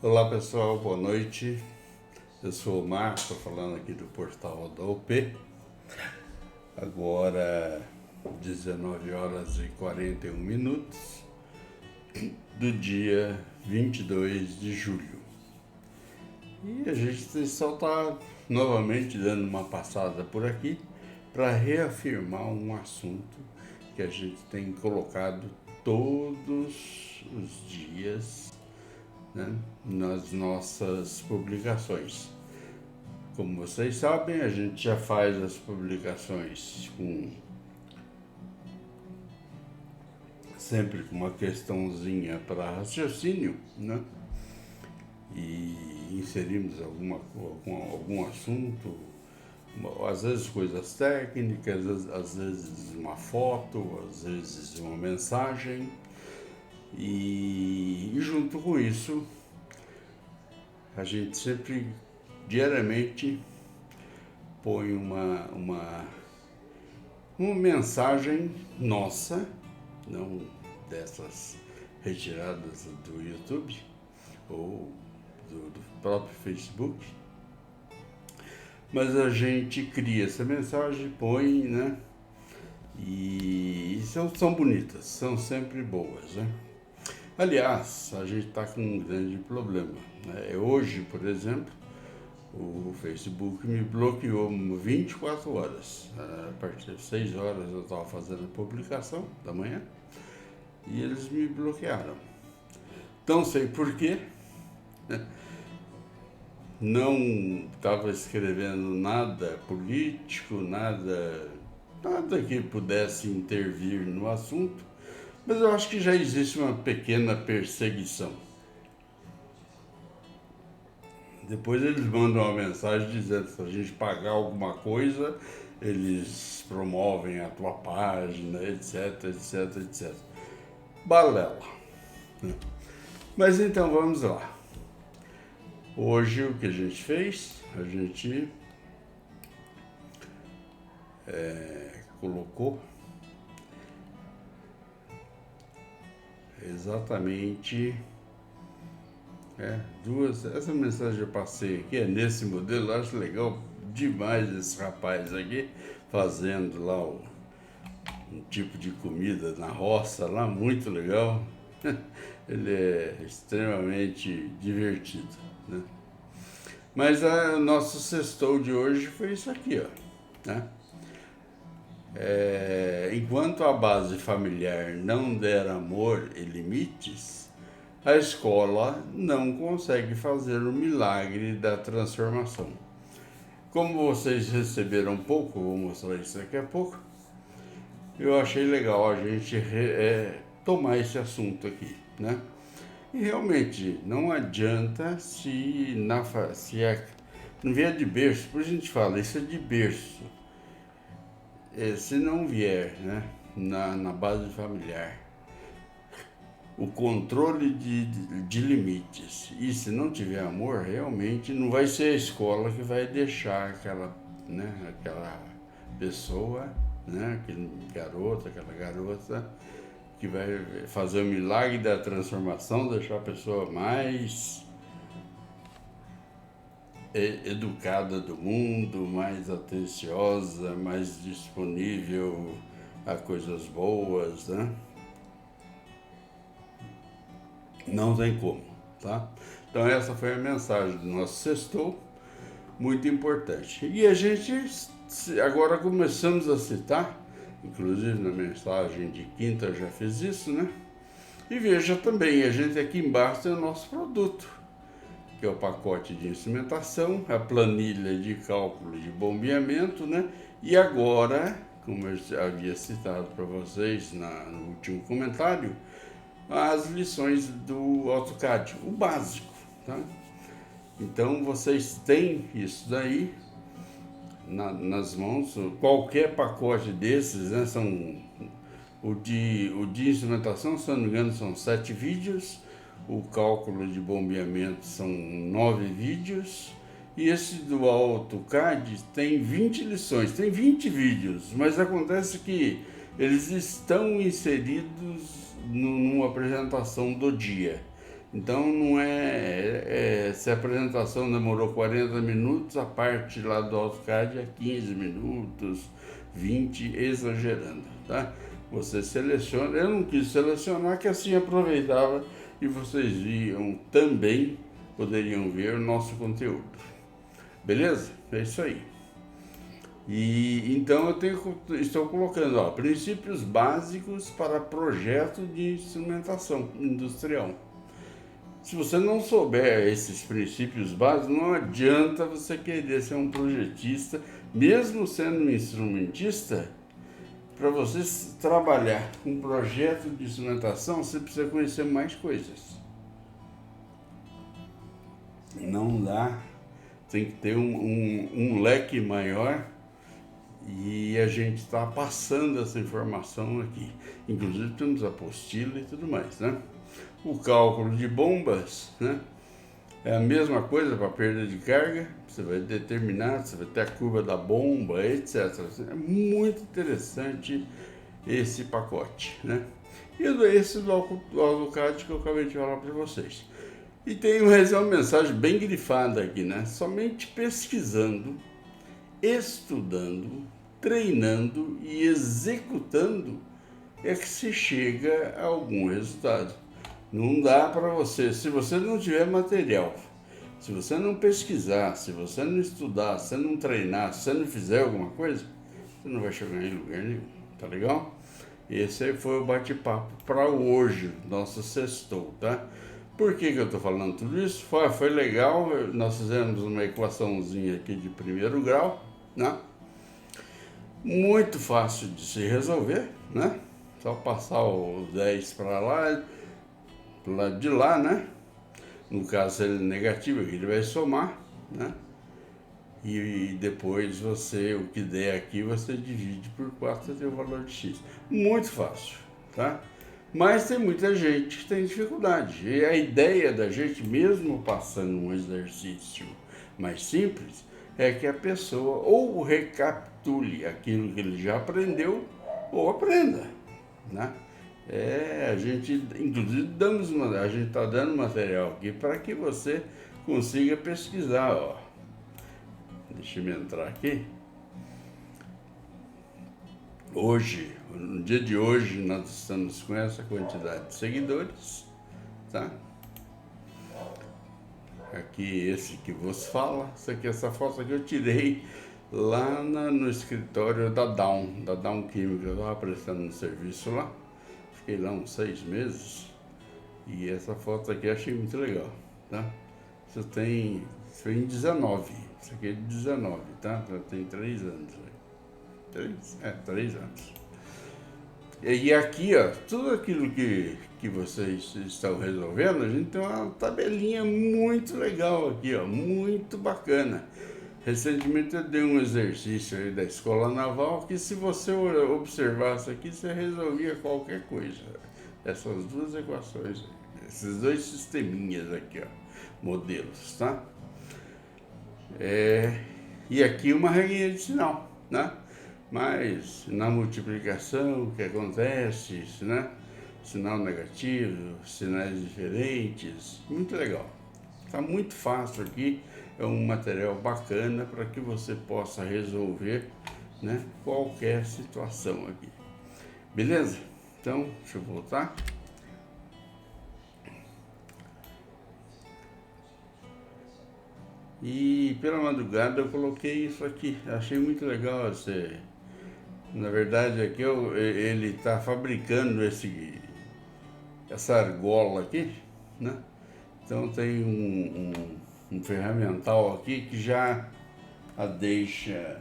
Olá pessoal, boa noite. Eu sou o Marcos, estou falando aqui do portal da OP. Agora 19 horas e 41 minutos do dia 22 de julho. E a gente só está novamente dando uma passada por aqui para reafirmar um assunto que a gente tem colocado todos os dias, né, nas nossas publicações. Como vocês sabem, a gente já faz as publicações sempre com uma questãozinha para raciocínio, né? E inserimos algum assunto, às vezes coisas técnicas, às vezes uma foto, às vezes uma mensagem. E junto com isso, a gente sempre, diariamente, põe uma mensagem nossa, não dessas retiradas do YouTube ou do próprio Facebook, mas a gente cria essa mensagem, põe, né? E são bonitas, são sempre boas, né? Aliás, a gente está com um grande problema, né? Hoje, por exemplo, o Facebook me bloqueou 24 horas. A partir de 6 horas eu estava fazendo a publicação da manhã e eles me bloquearam. Não sei porquê, não estava escrevendo nada político, nada que pudesse intervir no assunto, mas eu acho que já existe uma pequena perseguição. Depois eles mandam uma mensagem dizendo que se a gente pagar alguma coisa, eles promovem a tua página, etc, etc, etc. Balela. Mas então vamos lá. Hoje o que a gente fez? A gente colocou exatamente essa mensagem eu passei aqui, é nesse modelo. Eu acho legal demais esse rapaz aqui fazendo lá um tipo de comida na roça lá, muito legal. Ele é extremamente divertido, né? Mas o nosso sextou de hoje foi isso aqui, ó, né? Enquanto a base familiar não der amor e limites, a escola não consegue fazer o milagre da transformação. Como vocês receberam pouco, vou mostrar isso daqui a pouco, eu achei legal a gente tomar esse assunto aqui, né? E realmente não adianta se não vier de berço, por isso a gente fala, isso é de berço. Se não vier, né, na base familiar, o controle de limites, e se não tiver amor, realmente não vai ser a escola que vai deixar aquela pessoa, né, aquele garoto, aquela garota, que vai fazer o milagre da transformação, deixar a pessoa mais educada do mundo, mais atenciosa, mais disponível a coisas boas, né? Não tem como, tá? Então essa foi a mensagem do nosso sextou, muito importante. E a gente agora começamos a citar, inclusive na mensagem de quinta eu já fiz isso, né? E veja também, a gente aqui embaixo tem o nosso produto, que é o pacote de instrumentação, a planilha de cálculo de bombeamento, né? E agora, como eu havia citado para vocês no último comentário, as lições do AutoCAD, o básico, tá? Então vocês têm isso daí nas mãos. Qualquer pacote desses, né, o de instrumentação, se não me engano, são 7 vídeos. O cálculo de bombeamento são 9 vídeos. E esse do AutoCAD tem 20 lições, tem 20 vídeos, mas acontece que eles estão inseridos numa apresentação do dia. Então não se a apresentação demorou 40 minutos, a parte lá do AutoCAD é 15 minutos, 20, exagerando, tá? Você seleciona, eu não quis selecionar, que assim aproveitava e vocês viam também, poderiam ver o nosso conteúdo. Beleza? É isso aí. E então estou colocando, ó, princípios básicos para projeto de instrumentação industrial. Se você não souber esses princípios básicos, não adianta você querer ser um projetista, mesmo sendo um instrumentista. Para você trabalhar um projeto de instrumentação, você precisa conhecer mais coisas. Não dá, tem que ter um leque maior, e a gente está passando essa informação aqui. Inclusive temos apostila e tudo mais, né? O cálculo de bombas, né? É a mesma coisa para perda de carga. Você vai determinar, você vai ter a curva da bomba, etc. É muito interessante esse pacote, né? E esse do AutoCAD que eu acabei de falar para vocês. E tem uma mensagem bem grifada aqui, né? Somente pesquisando, estudando, treinando e executando é que se chega a algum resultado. Não dá para você, se você não tiver material, se você não pesquisar, se você não estudar, se você não treinar, se você não fizer alguma coisa, você não vai chegar em lugar nenhum, tá legal? Esse aí foi o bate-papo para hoje, nosso sextou, tá? Por que eu tô falando tudo isso? Foi legal, nós fizemos uma equaçãozinha aqui de primeiro grau, né? Muito fácil de se resolver, né? Só passar o 10 para lá, pro lado de lá, né? No caso, se ele é negativo, ele vai somar, né? E depois o que der aqui, você divide por 4 e tem o valor de x. Muito fácil, tá? Mas tem muita gente que tem dificuldade. E a ideia da gente, mesmo passando um exercício mais simples, é que a pessoa ou recapitule aquilo que ele já aprendeu, ou aprenda, né? A gente, inclusive, a gente está dando material aqui para que você consiga pesquisar, ó. Deixa eu entrar aqui. Hoje, no dia de hoje, nós estamos com essa quantidade de seguidores, tá? Aqui, esse que vos fala, essa foto aqui eu tirei lá no escritório da Down Química. Eu estava prestando um serviço lá, fiquei lá uns 6 meses, e essa foto aqui eu achei muito legal, tá? Isso foi em 19, isso aqui é de 19, tá? Já tem 3 anos. 3 anos. E aqui, ó, tudo aquilo que vocês estão resolvendo, a gente tem uma tabelinha muito legal aqui, ó, muito bacana. Recentemente eu dei um exercício aí da Escola Naval que, se você observasse aqui, você resolvia qualquer coisa. Essas duas equações, esses dois sisteminhas aqui, ó, modelos, tá? E aqui uma regrinha de sinal, né? Mas na multiplicação, o que acontece, né? Sinal negativo, sinais diferentes, muito legal. Está muito fácil aqui, é um material bacana para que você possa resolver, né, qualquer situação aqui. Beleza? Então, deixa eu voltar. E pela madrugada eu coloquei isso aqui, achei muito legal esse. Na verdade, aqui ele está fabricando essa argola aqui, né? Então tem um ferramental aqui que já a deixa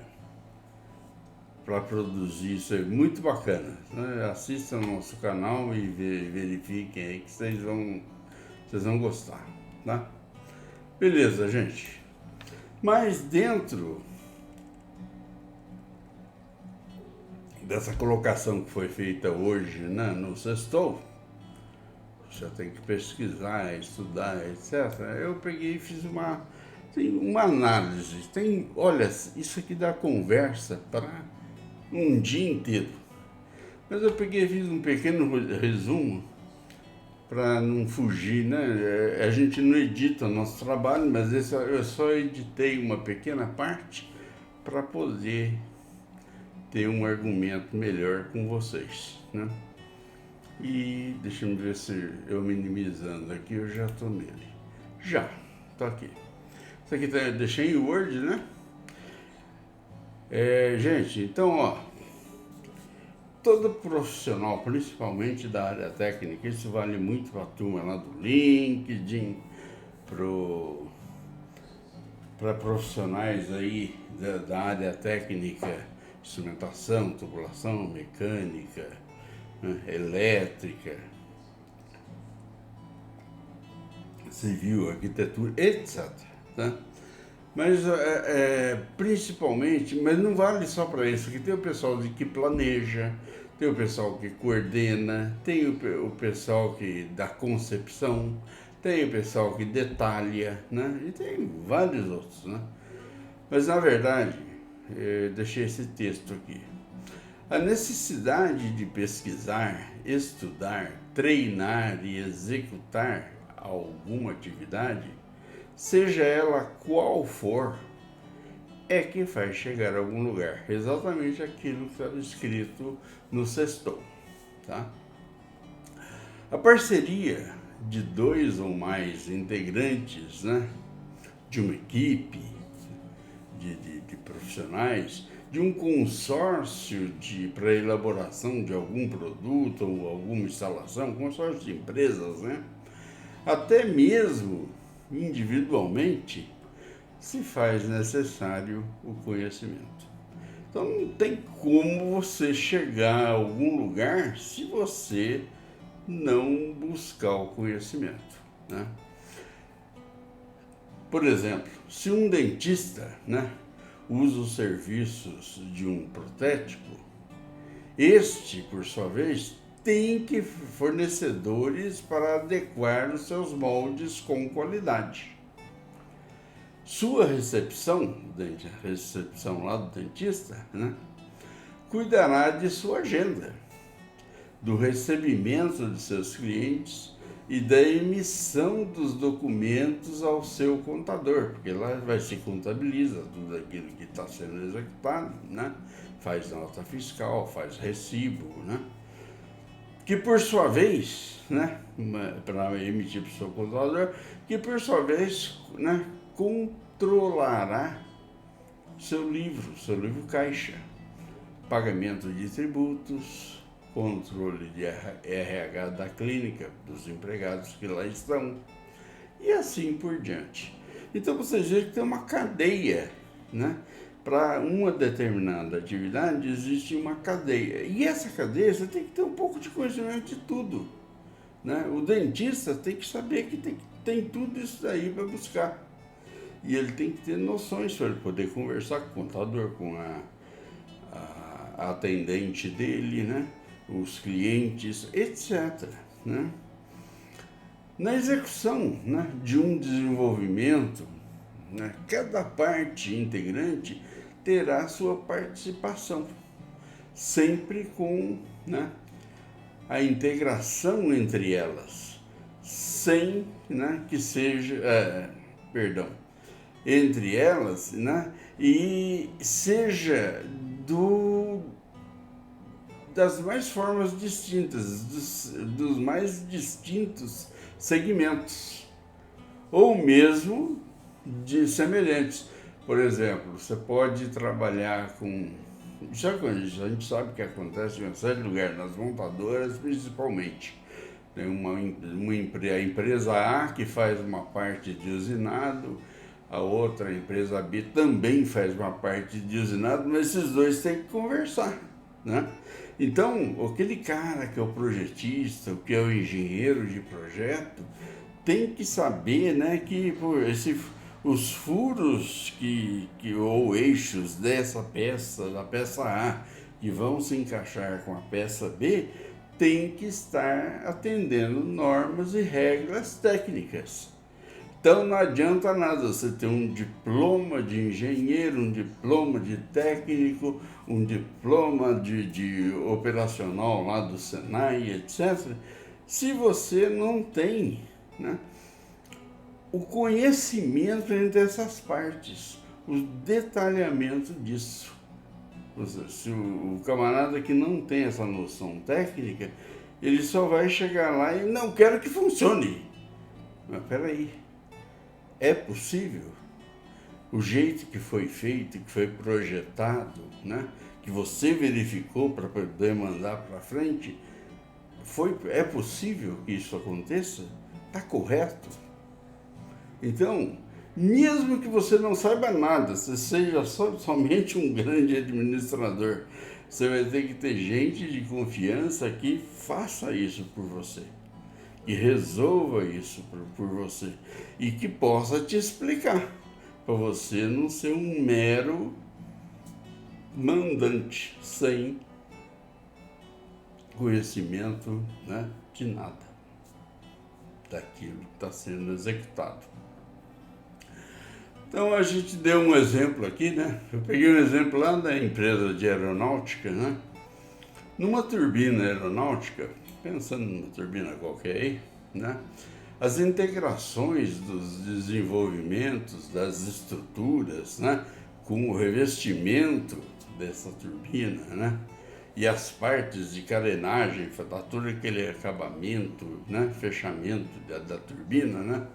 para produzir isso aí, muito bacana, né? Assistam ao nosso canal e verifiquem aí que vocês vão gostar, tá? Beleza, gente. Mas dentro dessa colocação que foi feita hoje, né, no sextou, você tem que pesquisar, estudar, etc. Eu peguei e fiz uma análise. Olha, isso aqui dá conversa para um dia inteiro. Mas eu peguei e fiz um pequeno resumo para não fugir, né? A gente não edita o nosso trabalho, mas eu só editei uma pequena parte para poder ter um argumento melhor com vocês, né? E deixa eu ver se eu minimizando aqui, eu já estou nele. Já, tô aqui. Isso aqui eu deixei em Word, né? Gente, então, ó, todo profissional, principalmente da área técnica, isso vale muito para a turma lá do LinkedIn, para profissionais aí da área técnica, instrumentação, tubulação, mecânica, né, elétrica, civil, arquitetura, etc. Tá? Mas principalmente, mas não vale só para isso, que tem o pessoal que planeja, tem o pessoal que coordena, tem o pessoal que dá concepção, tem o pessoal que detalha, né? E tem vários outros, né? Mas na verdade, deixei esse texto aqui. A necessidade de pesquisar, estudar, treinar e executar alguma atividade, seja ela qual for, é que faz chegar a algum lugar. Exatamente aquilo que estava escrito no Sextou, tá? A parceria de 2 ou mais integrantes, né, de uma equipe de profissionais, de um consórcio para elaboração de algum produto ou alguma instalação, consórcio de empresas, né? Até mesmo individualmente, se faz necessário o conhecimento. Então não tem como você chegar a algum lugar se você não buscar o conhecimento, né? Por exemplo, se um dentista, né, usa os serviços de um protético, este, por sua vez, tem que fornecedores para adequar os seus moldes com qualidade. Sua recepção lá do dentista, né, cuidará de sua agenda, do recebimento de seus clientes e da emissão dos documentos ao seu contador, porque lá se contabiliza tudo aquilo que está sendo executado, né? Faz nota fiscal, faz recibo, né? Que por sua vez, né, para emitir para o seu contador, que por sua vez, né, controlará seu livro caixa, pagamento de tributos, controle de RH da clínica, dos empregados que lá estão, e assim por diante. Então vocês veem que tem uma cadeia, né? Para uma determinada atividade existe uma cadeia, e essa cadeia você tem que ter um pouco de conhecimento de tudo, né? O dentista tem que saber que tem tudo isso daí para buscar, e ele tem que ter noções para ele poder conversar com o contador, com a atendente dele, né? Os clientes, etc. Né? Na execução, né, de um desenvolvimento, né, cada parte integrante terá sua participação, sempre com, né, a integração entre elas, sem, né, que seja, entre elas, né, e seja das mais formas distintas, dos mais distintos segmentos, ou mesmo de semelhantes. Por exemplo, você pode trabalhar com... A gente sabe que acontece em uma série de lugares, nas montadoras principalmente. Tem a empresa A que faz uma parte de usinado, a outra, a empresa B, também faz uma parte de usinado, mas esses dois têm que conversar, né? Então, aquele cara que é o projetista, que é o engenheiro de projeto, tem que saber, né, que os furos ou eixos dessa peça, da peça A, que vão se encaixar com a peça B, tem que estar atendendo normas e regras técnicas. Então não adianta nada você ter um diploma de engenheiro, um diploma de técnico, um diploma de operacional lá do Senai, etc., se você não tem, né, o conhecimento entre essas partes, o detalhamento disso. Ou seja, se o camarada que não tem essa noção técnica, ele só vai chegar lá e não quero que funcione. Mas peraí, é possível? O jeito que foi feito, que foi projetado, né, que você verificou para poder mandar para frente, é possível que isso aconteça? Está correto? Então, mesmo que você não saiba nada, você seja somente um grande administrador, você vai ter que ter gente de confiança que faça isso por você, que resolva isso por você e que possa te explicar, para você não ser um mero mandante sem conhecimento, né, de nada daquilo que está sendo executado. Então a gente deu um exemplo aqui, né? Eu peguei um exemplo lá da empresa de aeronáutica, né? Numa turbina aeronáutica, pensando numa turbina qualquer aí, né? As integrações dos desenvolvimentos das estruturas, né? Com o revestimento dessa turbina, né? E as partes de carenagem, todo aquele acabamento, né? Fechamento da turbina, né?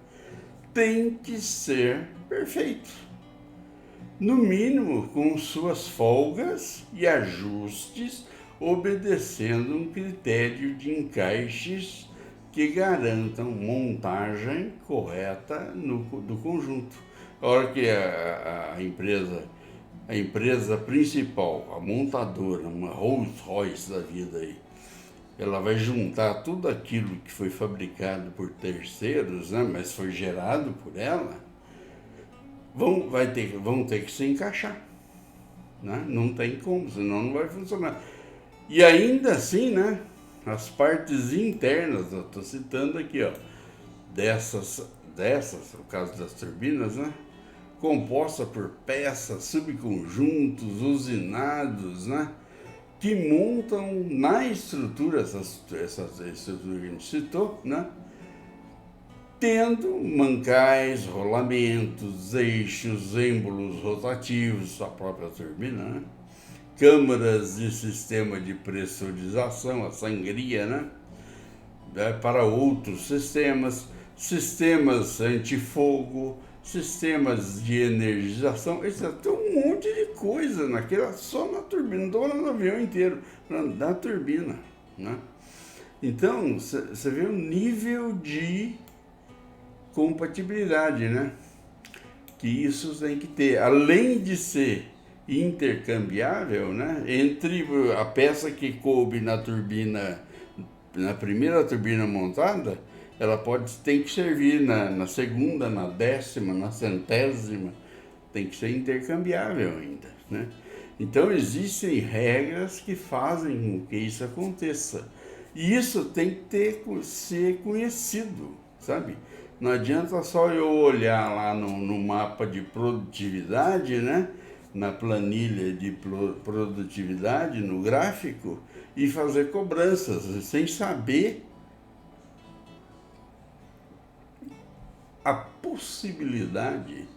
Tem que ser perfeito. No mínimo, com suas folgas e ajustes, obedecendo um critério de encaixes que garantam montagem correta do conjunto. A hora que a empresa principal, a montadora, uma Rolls Royce da vida aí, ela vai juntar tudo aquilo que foi fabricado por terceiros, né, mas foi gerado por ela, vão ter que se encaixar. Né? Não tem como, senão não vai funcionar. E ainda assim, né, as partes internas, eu estou citando aqui, ó, dessas, no caso das turbinas, né, composta por peças, subconjuntos, usinados, né, que montam na estrutura, essas estruturas que a gente citou, né? Tendo mancais, rolamentos, eixos, êmbolos rotativos, a própria turbina, né? Câmaras de sistema de pressurização, a sangria, né? Para outros sistemas antifogo, sistemas de energização, tem um monte de coisa naquela, só na turbina, não estou falando do avião inteiro, da turbina, né? Então, você vê o nível de compatibilidade, né? Que isso tem que ter, além de ser intercambiável, né? Entre a peça que coube na turbina, na primeira turbina montada, ela tem que servir na segunda, na 10ª, na 100ª, tem que ser intercambiável ainda, né? Então existem regras que fazem com que isso aconteça. E isso tem que ser conhecido, sabe? Não adianta só eu olhar lá no mapa de produtividade, né? Na planilha de produtividade, no gráfico, e fazer cobranças, sem saber a possibilidade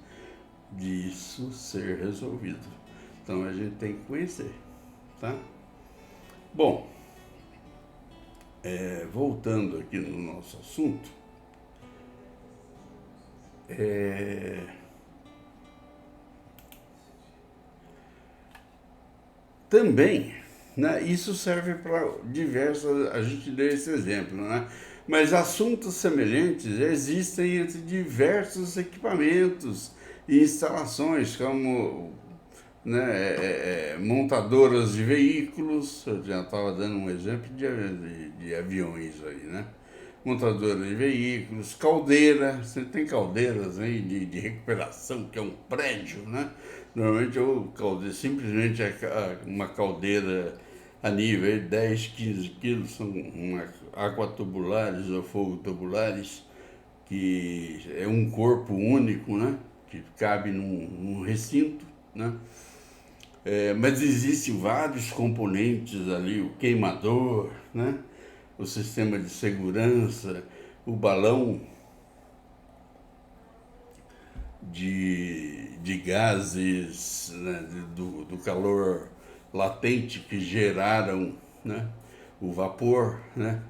disso ser resolvido. Então a gente tem que conhecer, tá? Bom, voltando aqui no nosso assunto, também, né, isso serve para diversas, a gente deu esse exemplo, né? Mas assuntos semelhantes existem entre diversos equipamentos e instalações, como, né, montadoras de veículos. Eu já estava dando um exemplo de aviões aí, né? Montadora de veículos, caldeira, você tem caldeiras aí de recuperação, que é um prédio, né? Normalmente simplesmente uma caldeira a nível de 10, 15 quilos, são aquatubulares ou fogo-tubulares, que é um corpo único, né? Que cabe num recinto, né? Mas existem vários componentes ali, o queimador, né? o sistema de segurança, o balão de gases, né, do calor latente que geraram, né, o vapor, né,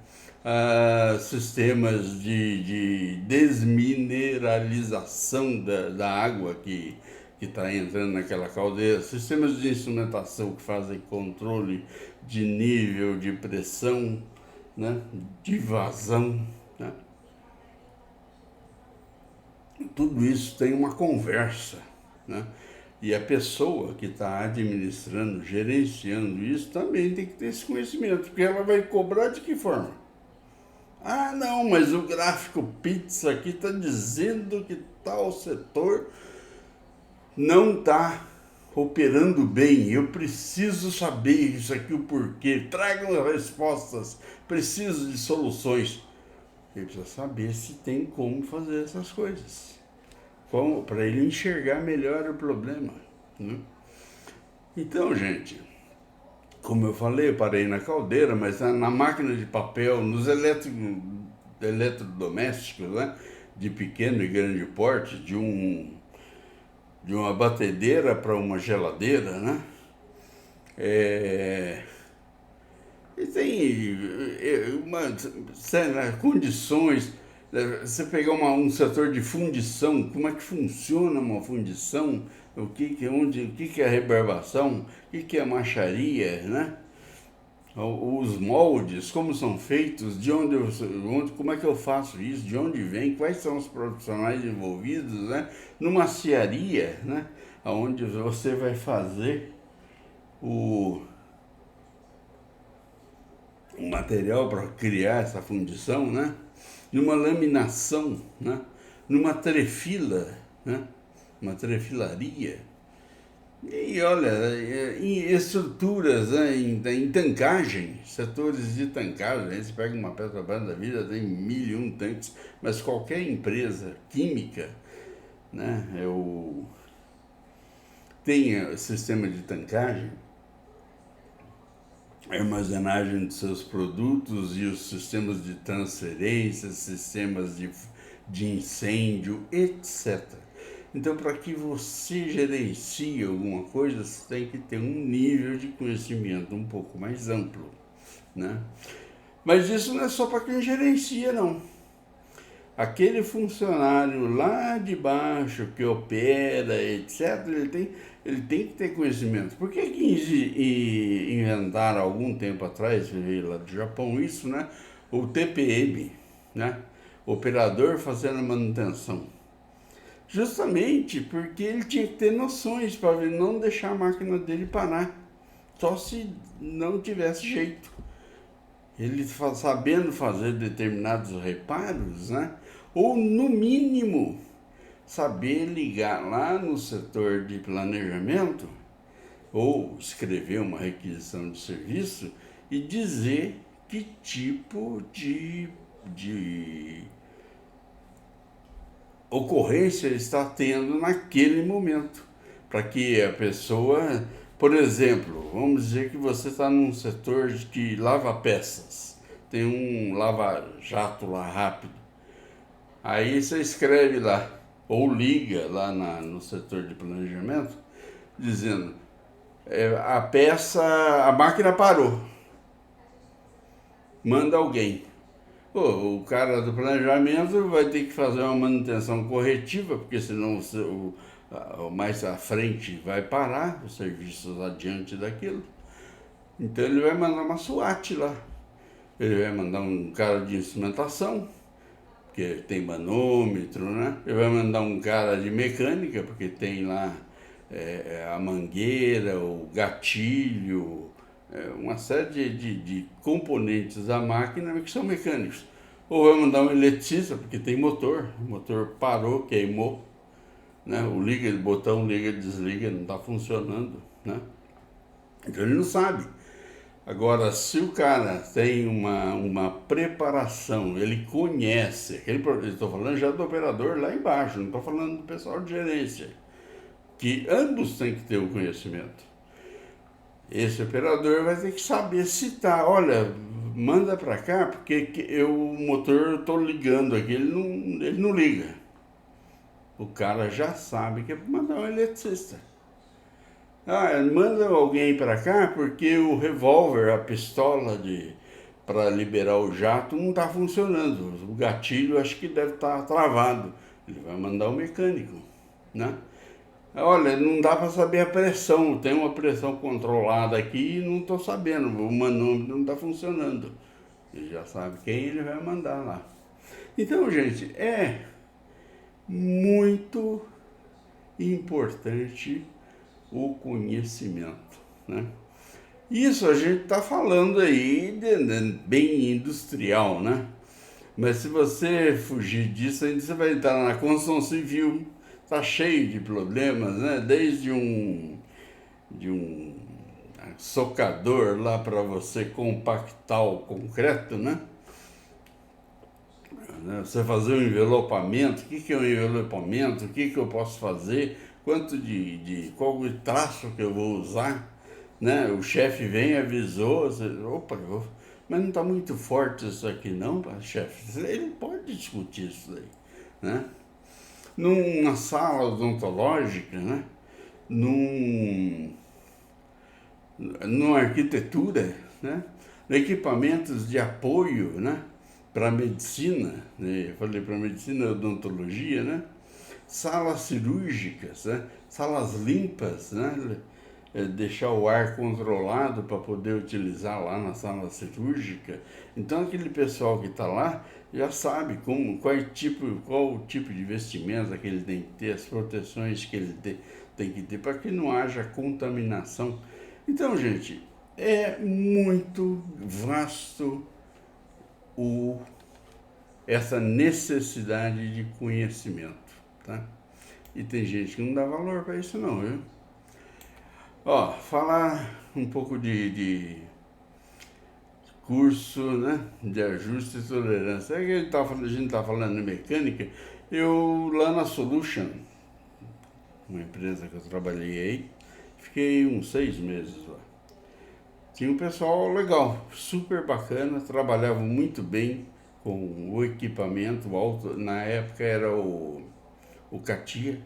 sistemas de desmineralização da água que está entrando naquela caldeira, sistemas de instrumentação que fazem controle de nível de pressão, né, de vazão, né? Tudo isso tem uma conversa, né? E a pessoa que está administrando, gerenciando isso, também tem que ter esse conhecimento, porque ela vai cobrar de que forma? Ah, não, mas o gráfico pizza aqui está dizendo que tal setor não está operando bem. Eu preciso saber isso aqui, o porquê. Tragam respostas, preciso de soluções. Ele precisa saber se tem como fazer essas coisas, para ele enxergar melhor o problema, né? Então, gente, como eu falei, eu parei na caldeira, mas na máquina de papel, nos eletrodomésticos, né, de pequeno e grande porte, de uma batedeira para uma geladeira, né? E tem condições. Você pegar um setor de fundição, como é que funciona uma fundição, o que é rebarbação, o que é macharia, né? Os moldes, como são feitos, como é que eu faço isso, de onde vem, quais são os profissionais envolvidos, né? Numa cearia, né? Onde você vai fazer o material para criar essa fundição, né? Numa laminação, né? Numa trefila, né? Uma trefilaria. E olha, em estruturas, né? em tancagem, setores de tancagem, aí você pega uma Petrobras da vida, tem 1.001 tanques, mas qualquer empresa química, né? Tem sistema de tancagem, armazenagem de seus produtos e os sistemas de transferência, sistemas de incêndio, etc. Então, para que você gerencie alguma coisa, você tem que ter um nível de conhecimento um pouco mais amplo, né? Mas isso não é só para quem gerencia, não. Aquele funcionário lá de baixo que opera, etc., ele tem que ter conhecimento. Por que inventaram algum tempo atrás, veio lá do Japão, isso, né? O TPM, né? Operador fazendo manutenção. Justamente porque ele tinha que ter noções para não deixar a máquina dele parar. Só se não tivesse jeito. Ele sabendo fazer determinados reparos, né? Ou no mínimo saber ligar lá no setor de planejamento ou escrever uma requisição de serviço e dizer que tipo de ocorrência está tendo naquele momento, para que a pessoa, por exemplo, vamos dizer que você está num setor que lava peças, tem um lava-jato lá rápido, aí você escreve lá, ou liga lá no setor de planejamento, dizendo, a máquina parou, manda alguém. Pô, o cara do planejamento vai ter que fazer uma manutenção corretiva, porque senão mais à frente vai parar os serviços adiante daquilo. Então ele vai mandar uma SWAT lá. Ele vai mandar um cara de instrumentação, porque tem manômetro, né? Ele vai mandar um cara de mecânica, porque tem lá a mangueira, o gatilho, uma série de componentes da máquina que são mecânicos. Ou vai mandar um eletricista, porque tem motor, o motor parou, queimou, né? O botão liga e desliga, não está funcionando, né? Então ele não sabe. Agora, se o cara tem uma preparação, ele conhece, estou falando já do operador lá embaixo, não estou falando do pessoal de gerência, que ambos têm que ter o conhecimento. Esse operador vai ter que saber citar, olha, manda para cá porque o motor eu tô ligando aqui, ele não liga. O cara já sabe que é para mandar um eletricista. Ah, manda alguém para cá porque o revólver, a pistola para liberar o jato não está funcionando. O gatilho acho que deve estar travado. Ele vai mandar o mecânico, né? Olha, não dá para saber a pressão. Tem uma pressão controlada aqui e não estou sabendo. O manômetro não está funcionando. Ele já sabe quem ele vai mandar lá. Então, gente, é muito importante o conhecimento, né? Isso a gente está falando aí bem industrial, né? Mas se você fugir disso, ainda você vai entrar na construção civil, tá cheio de problemas, né? Desde de um socador lá para você compactar o concreto, né? Você fazer um envelopamento, o que é um envelopamento, o que eu posso fazer, qual o traço que eu vou usar, né? O chefe vem, avisou, você, opa, mas não está muito forte isso aqui não, chefe. Ele pode discutir isso aí, né? Numa sala odontológica, né? Numa arquitetura, né? Equipamentos de apoio, né? Para medicina, né? Eu falei para medicina e odontologia, né? Salas cirúrgicas, né? Salas limpas, né? Deixar o ar controlado para poder utilizar lá na sala cirúrgica. Então aquele pessoal que está lá já sabe qual o tipo de vestimenta que ele tem que ter, as proteções que ele tem que ter para que não haja contaminação. Então, gente, é muito vasto essa necessidade de conhecimento, tá? E tem gente que não dá valor para isso não, viu? Ó, falar um pouco de curso, né, de ajuste e tolerância. É que a gente tá falando de mecânica, eu lá na Solution, uma empresa que eu trabalhei aí, fiquei uns 6 meses lá. Tinha um pessoal legal, super bacana, trabalhavam muito bem com o equipamento alto, na época era o CATIA,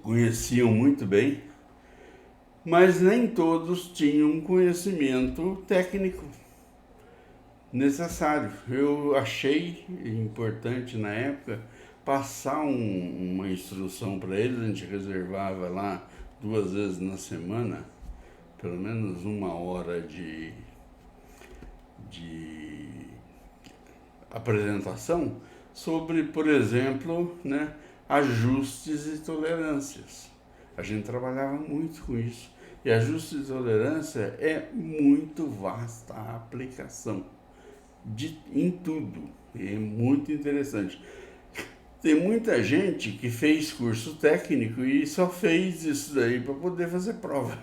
conheciam muito bem, mas nem todos tinham conhecimento técnico necessário. Eu achei importante na época passar uma instrução para eles, a gente reservava lá 2 vezes na semana, pelo menos 1 hora de apresentação sobre, por exemplo, né, ajustes e tolerâncias. A gente trabalhava muito com isso. E ajuste e tolerância é muito vasta a aplicação em tudo. É muito interessante. Tem muita gente que fez curso técnico e só fez isso daí para poder fazer prova.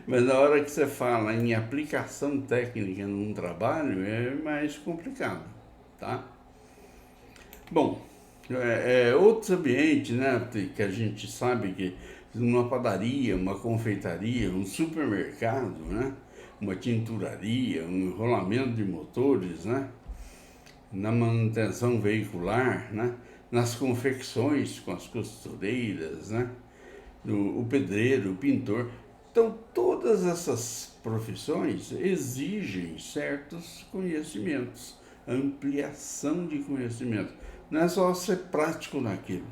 Mas na hora que você fala em aplicação técnica num trabalho, é mais complicado, tá? Bom, outros ambientes, né, que a gente sabe que uma padaria, uma confeitaria, um supermercado, né, uma tinturaria, um enrolamento de motores, né, na manutenção veicular, né, nas confecções com as costureiras, né, o pedreiro, o pintor. Então, todas essas profissões exigem certos conhecimentos, ampliação de conhecimento. Não é só ser prático naquilo,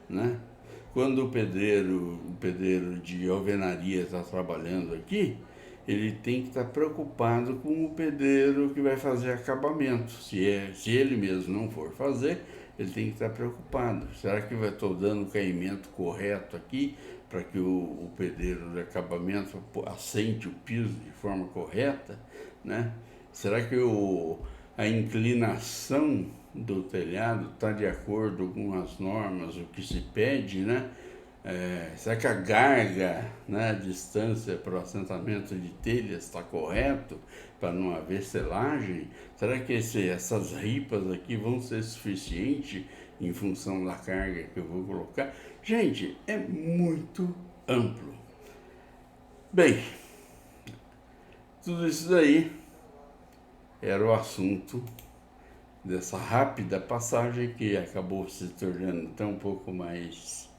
né? Quando o pedreiro de alvenaria está trabalhando aqui, ele tem que estar preocupado com o pedreiro que vai fazer acabamento. Se ele mesmo não for fazer, ele tem que estar preocupado. Será que eu estou dando o caimento correto aqui para que o pedreiro de acabamento assente o piso de forma correta, né? Será que a inclinação do telhado está de acordo com as normas, o que se pede, né? Será que a garga, né, a distância para o assentamento de telhas está correto para não haver selagem? Será que essas ripas aqui vão ser suficientes em função da carga que eu vou colocar? Gente, é muito amplo. Bem, Tudo isso daí era o assunto dessa rápida passagem que acabou se tornando até um pouco mais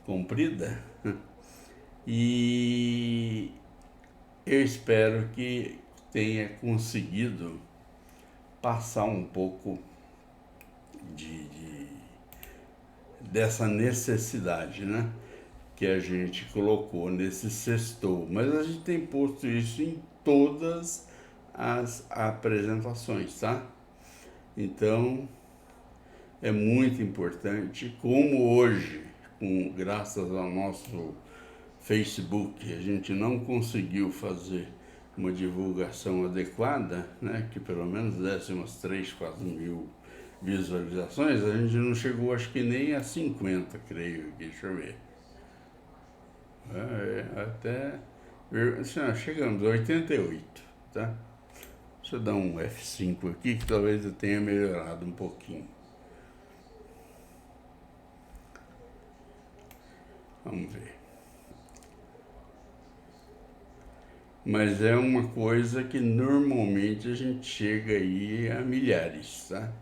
comprida. E eu espero que tenha conseguido passar um pouco dessa necessidade, né? Que a gente colocou nesse sextou. Mas a gente tem posto isso em todas as apresentações, tá? Então, é muito importante, como hoje, graças ao nosso Facebook, a gente não conseguiu fazer uma divulgação adequada, né, que pelo menos desse umas 3, 4 mil visualizações, a gente não chegou, acho que nem a 50, creio, deixa eu ver. Até chegamos a 88, tá? Deixa eu dar um F5 aqui, que talvez eu tenha melhorado um pouquinho. Vamos ver. Mas é uma coisa que normalmente a gente chega aí a milhares, tá?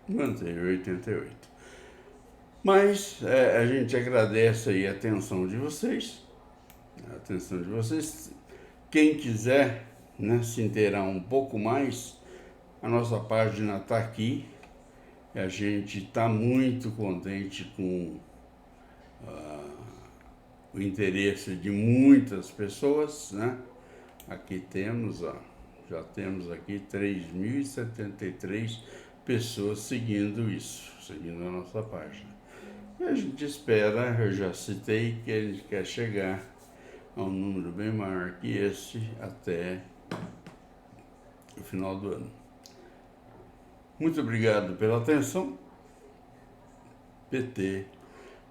Manteve 88. Mas a gente agradece aí a atenção de vocês. A atenção de vocês. Quem quiser, né, se inteirar um pouco mais, a nossa página está aqui. A gente está muito contente com o interesse de muitas pessoas, né? Aqui temos, ó, já temos aqui 3.073 pessoas seguindo isso, seguindo a nossa página. E a gente espera, eu já citei, que a gente quer chegar a um número bem maior que esse até o final do ano. Muito obrigado pela atenção. PT,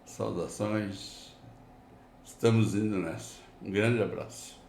saudações. Estamos indo nessa. Um grande abraço.